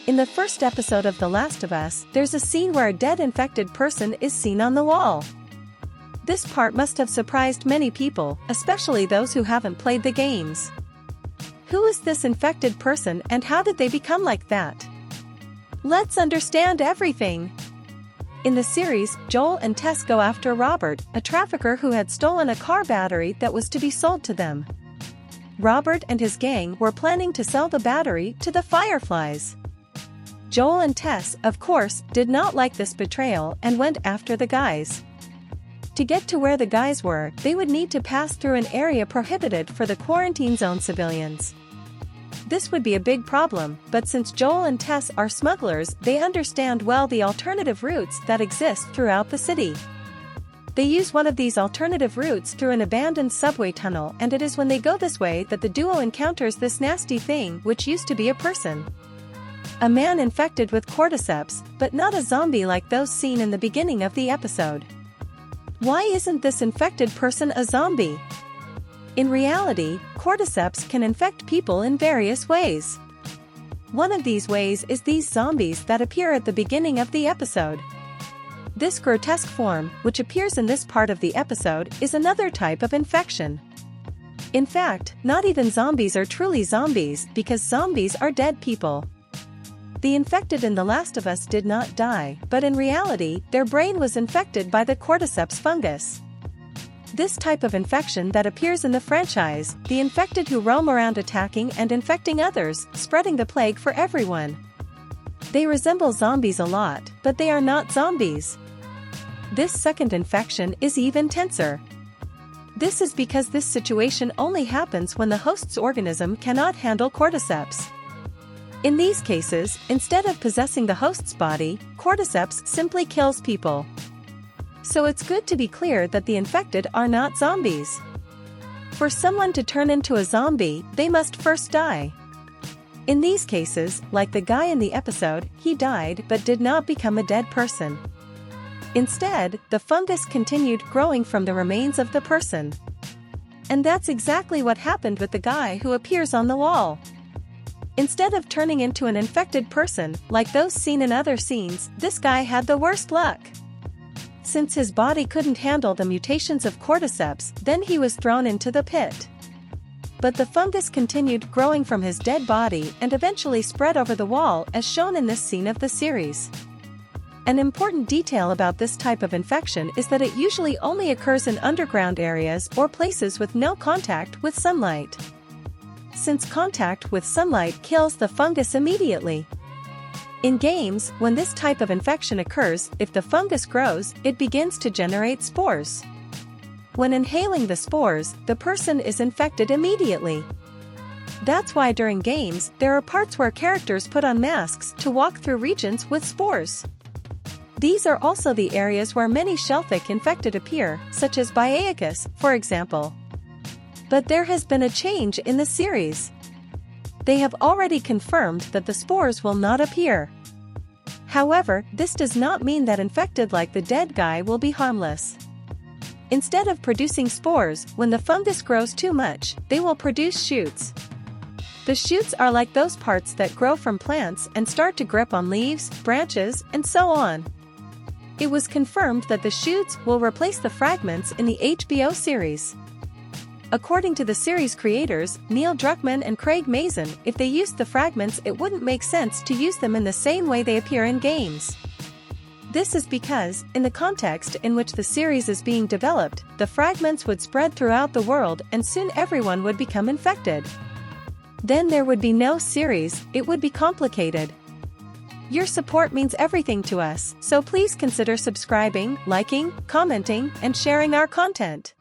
In the first episode of The Last of Us, there's a scene where a dead infected person is seen on the wall. This part must have surprised many people, especially those who haven't played the games. Who is this infected person and how did they become like that? Let's understand everything. In the series, Joel and Tess go after Robert, a trafficker who had stolen a car battery that was to be sold to them. Robert and his gang were planning to sell the battery to the Fireflies. Joel and Tess, of course, did not like this betrayal and went after the guys. To get to where the guys were, they would need to pass through an area prohibited for the quarantine zone civilians. This would be a big problem, but since Joel and Tess are smugglers, they understand well the alternative routes that exist throughout the city. They use one of these alternative routes through an abandoned subway tunnel, and it is when they go this way that the duo encounters this nasty thing which used to be a person. A man infected with cordyceps, but not a zombie like those seen in the beginning of the episode. Why isn't this infected person a zombie? In reality, cordyceps can infect people in various ways. One of these ways is these zombies that appear at the beginning of the episode. This grotesque form, which appears in this part of the episode, is another type of infection. In fact, not even zombies are truly zombies because zombies are dead people. The infected in The Last of Us did not die, but in reality, their brain was infected by the cordyceps fungus. This type of infection that appears in the franchise, the infected who roam around attacking and infecting others, spreading the plague for everyone. They resemble zombies a lot, but they are not zombies. This second infection is even tenser. This is because this situation only happens when the host's organism cannot handle cordyceps. In these cases, instead of possessing the host's body, cordyceps simply kills people. So it's good to be clear that the infected are not zombies. For someone to turn into a zombie, they must first die. In these cases, like the guy in the episode, he died but did not become a dead person. Instead, the fungus continued growing from the remains of the person. And that's exactly what happened with the guy who appears on the wall. Instead of turning into an infected person, like those seen in other scenes, this guy had the worst luck. Since his body couldn't handle the mutations of cordyceps, then he was thrown into the pit. But the fungus continued growing from his dead body and eventually spread over the wall as shown in this scene of the series. An important detail about this type of infection is that it usually only occurs in underground areas or places with no contact with sunlight. Since contact with sunlight kills the fungus immediately. In games, when this type of infection occurs, if the fungus grows, it begins to generate spores. When inhaling the spores, the person is infected immediately. That's why during games, there are parts where characters put on masks to walk through regions with spores. These are also the areas where many shellfish infected appear, such as Baiacus, for example. But there has been a change in the series. They have already confirmed that the spores will not appear. However, this does not mean that infected like the dead guy will be harmless. Instead of producing spores, when the fungus grows too much, they will produce shoots. The shoots are like those parts that grow from plants and start to grip on leaves, branches, and so on. It was confirmed that the shoots will replace the fragments in the HBO series. According to the series creators, Neil Druckmann and Craig Mazin, if they used the fragments it wouldn't make sense to use them in the same way they appear in games. This is because, in the context in which the series is being developed, the fragments would spread throughout the world and soon everyone would become infected. Then there would be no series, it would be complicated. Your support means everything to us, so please consider subscribing, liking, commenting, and sharing our content.